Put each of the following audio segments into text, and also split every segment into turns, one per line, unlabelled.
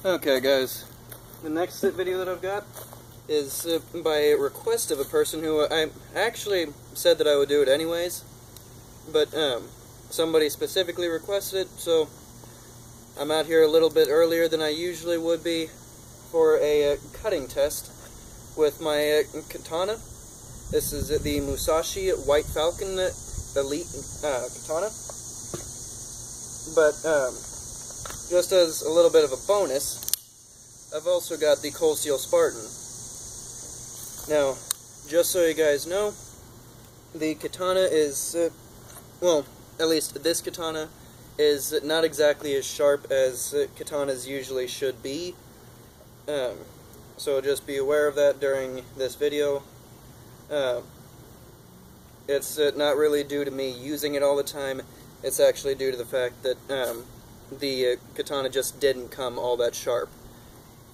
Okay guys, the next video that I've got is by request of a person who I actually said that I would do it anyways, but somebody specifically requested it, so I'm out here a little bit earlier than I usually would be for a cutting test with my katana. This is the Musashi White Falcon Elite Katana. But just as a little bit of a bonus, I've also got the Cold Steel Spartan. Now, just so you guys know, the katana is, well, at least this katana is not exactly as sharp as katanas usually should be. So just be aware of that during this video. It's not really due to me using it all the time. It's actually due to the fact that the katana just didn't come all that sharp.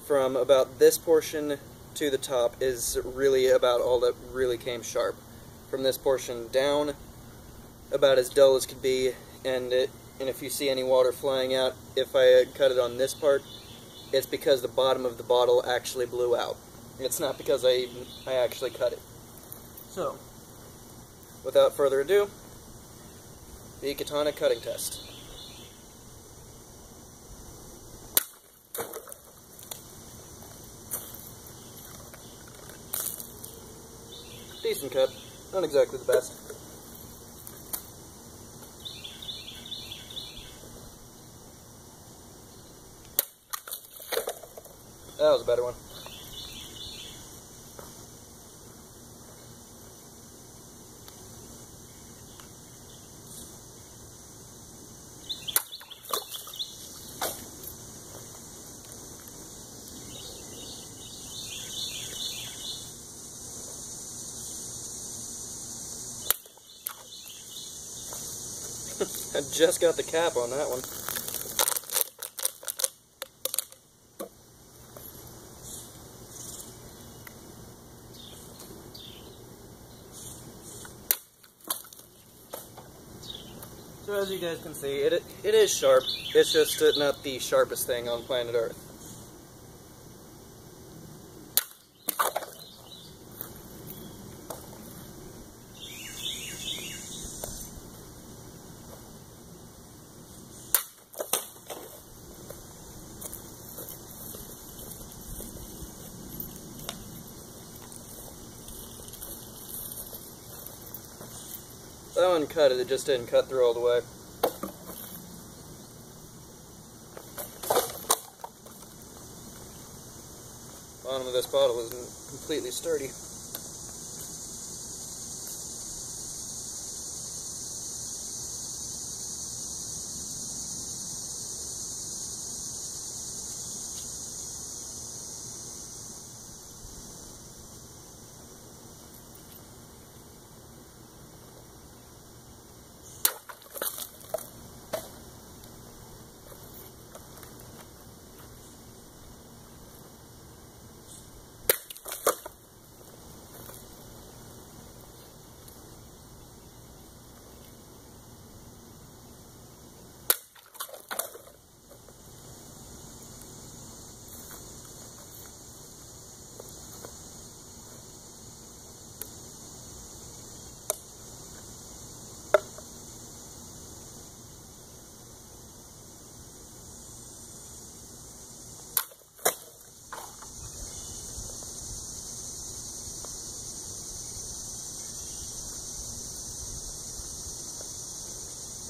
From about this portion to the top is really about all that really came sharp. From this portion down, about as dull as could be, and if you see any water flying out, if I cut it on this part, it's because the bottom of the bottle actually blew out. It's not because I actually cut it. So, without further ado, the katana cutting test. Decent cut, not exactly the best. That was a better one. I just got the cap on that one. So as you guys can see, it is sharp. It's just not the sharpest thing on planet Earth. That one cut it just didn't cut through all the way. Bottom of this bottle isn't completely sturdy.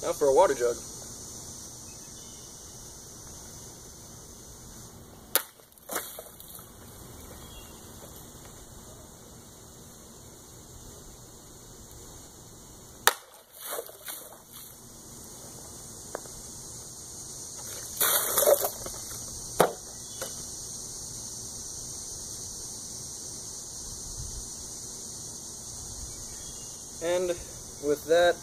Now for a water jug. And with that,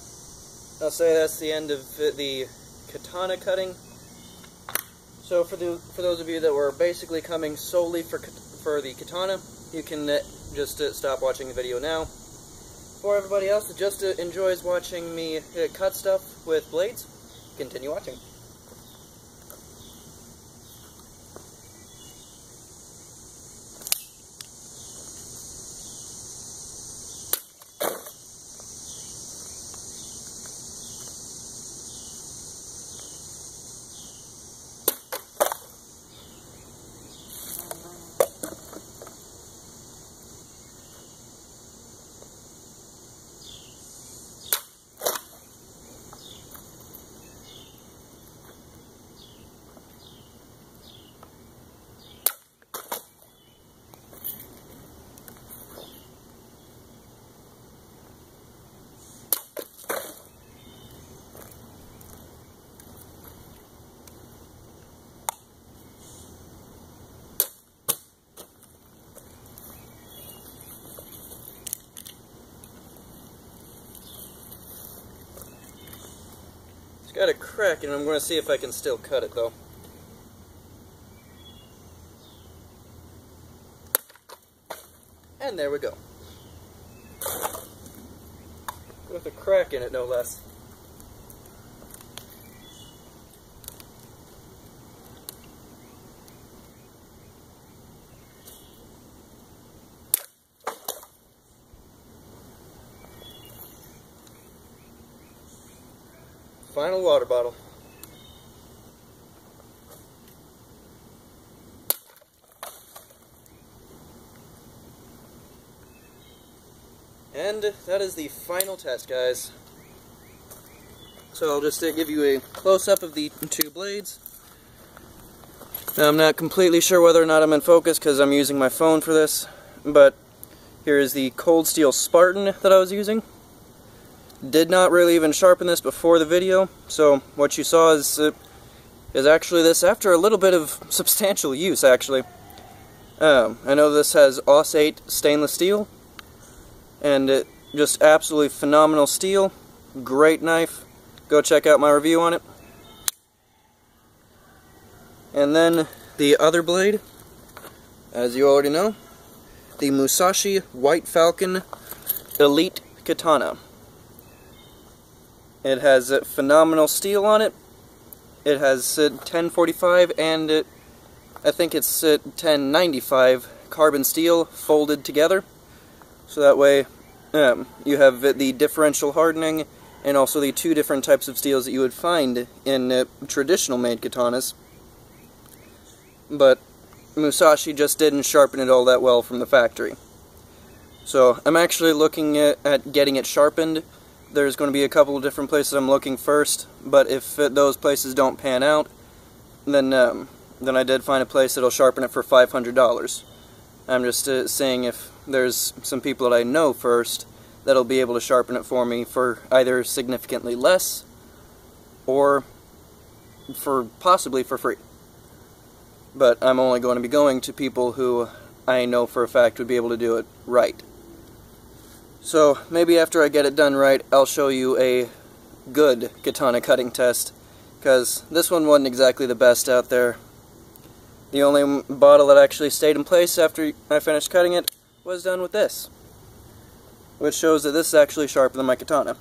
I'll say that's the end of the katana cutting. So for those of you that were basically coming solely for the katana, you can just stop watching the video now. For everybody else that just enjoys watching me cut stuff with blades, continue watching. got a crack in it. I'm going to see if I can still cut it, though. And there we go. With a crack in it, no less. Final water bottle. And that is the final test, guys. So I'll just give you a close-up of the two blades. Now, I'm not completely sure whether or not I'm in focus because I'm using my phone for this, but here is the Cold Steel Spartan that I was using. Did not really even sharpen this before the video, so what you saw is actually this after a little bit of substantial use, actually. I know this has Aus 8 stainless steel, and it just absolutely phenomenal steel. Great knife. Go check out my review on it. And then the other blade, as you already know, the Musashi White Falcon Elite Katana. It has phenomenal steel on it. It has 1045 and I think it's 1095 carbon steel folded together. So that way you have the differential hardening and also the two different types of steels that you would find in traditional made katanas. But Musashi just didn't sharpen it all that well from the factory. So I'm actually looking at getting it sharpened. There's going to be a couple of different places I'm looking first, but if those places don't pan out, then I did find a place that'll sharpen it for $500. I'm just saying if there's some people that I know first that'll be able to sharpen it for me for either significantly less or possibly for free. But I'm only going to be going to people who I know for a fact would be able to do it right. So maybe after I get it done right, I'll show you a good katana cutting test, because this one wasn't exactly the best out there. The only bottle that actually stayed in place after I finished cutting it was done with this, which shows that this is actually sharper than my katana.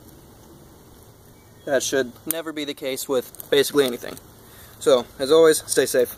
That should never be the case with basically anything. So, as always, stay safe.